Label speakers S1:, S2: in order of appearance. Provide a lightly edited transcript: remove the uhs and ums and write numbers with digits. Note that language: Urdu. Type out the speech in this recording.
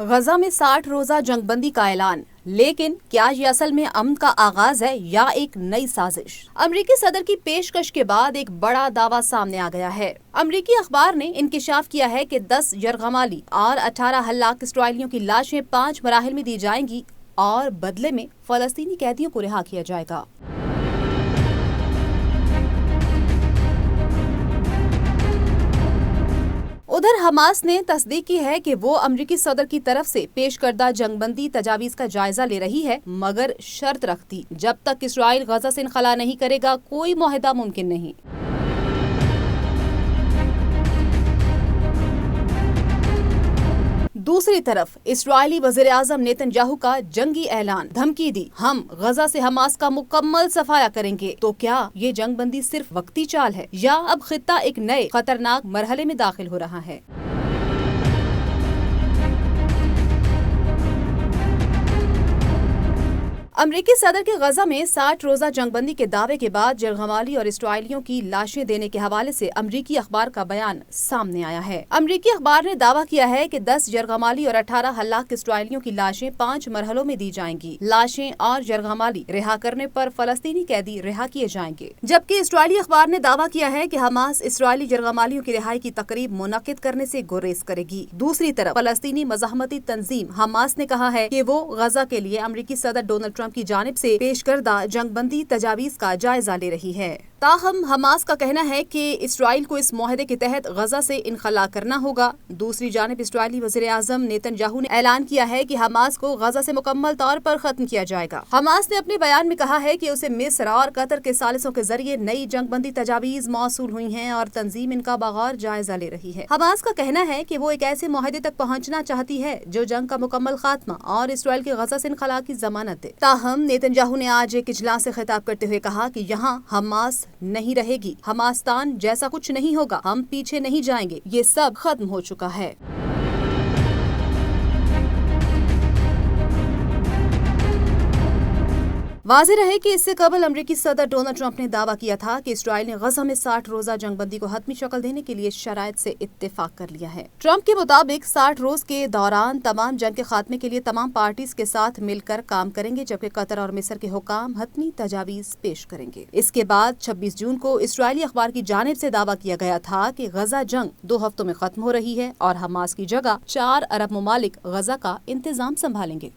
S1: غزہ میں 60 روزہ جنگ بندی کا اعلان، لیکن کیا یہ اصل میں امن کا آغاز ہے یا ایک نئی سازش؟ امریکی صدر کی پیشکش کے بعد ایک بڑا دعویٰ سامنے آ گیا ہے۔ امریکی اخبار نے انکشاف کیا ہے کہ 10 یرغمالی اور 18 ہلاک اسرائیلیوں کی لاشیں 5 مراحل میں دی جائیں گی اور بدلے میں فلسطینی قیدیوں کو رہا کیا جائے گا۔ ادھر حماس نے تصدیق کی ہے کہ وہ امریکی صدر کی طرف سے پیش کردہ جنگ بندی تجاویز کا جائزہ لے رہی ہے، مگر شرط رکھتی جب تک اسرائیل غزہ سے انخلا نہیں کرے گا کوئی معاہدہ ممکن نہیں۔ دوسری طرف اسرائیلی وزیراعظم نیتن یاہو کا جنگی اعلان، دھمکی دی، ہم غزہ سے حماس کا مکمل صفایا کریں گے۔ تو کیا یہ جنگ بندی صرف وقتی چال ہے یا اب خطہ ایک نئے خطرناک مرحلے میں داخل ہو رہا ہے؟ امریکی صدر کے غزہ میں 60 روزہ جنگ بندی کے دعوے کے بعد یرغمالی اور اسرائیلیوں کی لاشیں دینے کے حوالے سے امریکی اخبار کا بیان سامنے آیا ہے۔ امریکی اخبار نے دعویٰ کیا ہے کہ 10 یرغمالی اور 18 ہلاک اسرائیلیوں کی لاشیں 5 مرحلوں میں دی جائیں گی۔ لاشیں اور یرغمالی رہا کرنے پر فلسطینی قیدی رہا کیے جائیں گے، جبکہ اسرائیلی اخبار نے دعویٰ کیا ہے کہ حماس اسرائیلی یرغمالیوں کی رہائی کی تقریب منعقد کرنے سے گریز کرے گی۔ دوسری طرف فلسطینی مزاحمتی تنظیم حماس نے کہا ہے کہ وہ غزہ کے لیے امریکی صدر ڈونلڈ ٹرمپ کی جانب سے پیش کردہ جنگ بندی تجاویز کا جائزہ لے رہی ہے۔ تاہم حماس کا کہنا ہے کہ اسرائیل کو اس معاہدے کے تحت غزہ سے انخلا کرنا ہوگا۔ دوسری جانب اسرائیلی وزیراعظم نیتن یاہو نے اعلان کیا ہے کہ حماس کو غزہ سے مکمل طور پر ختم کیا جائے گا۔ حماس نے اپنے بیان میں کہا ہے کہ اسے مصر اور قطر کے ثالثوں کے ذریعے نئی جنگ بندی تجاویز موصول ہوئی ہیں اور تنظیم ان کا بغور جائزہ لے رہی ہے۔ حماس کا کہنا ہے کہ وہ ایک ایسے معاہدے تک پہنچنا چاہتی ہے جو جنگ کا مکمل خاتمہ اور اسرائیل کے غزہ سے انخلا کی ضمانت دے۔ تاہم نیتن یاہو نے آج ایک اجلاس سے خطاب کرتے ہوئے کہا کہ یہاں حماس نہیں رہے گی، حماستان جیسا کچھ نہیں ہوگا، ہم پیچھے نہیں جائیں گے، یہ سب ختم ہو چکا ہے۔ واضح رہے کہ اس سے قبل امریکی صدر ڈونلڈ ٹرمپ نے دعویٰ کیا تھا کہ اسرائیل نے غزہ میں 60 روزہ جنگ بندی کو حتمی شکل دینے کے لیے شرائط سے اتفاق کر لیا ہے۔ ٹرمپ کے مطابق 60 روز کے دوران تمام جنگ کے خاتمے کے لیے تمام پارٹیز کے ساتھ مل کر کام کریں گے، جبکہ قطر اور مصر کے حکام حتمی تجاویز پیش کریں گے۔ اس کے بعد 26 جون کو اسرائیلی اخبار کی جانب سے دعویٰ کیا گیا تھا کہ غزہ جنگ 2 ہفتوں میں ختم ہو رہی ہے اور حماس کی جگہ 4 عرب ممالک غزہ کا انتظام سنبھالیں گے۔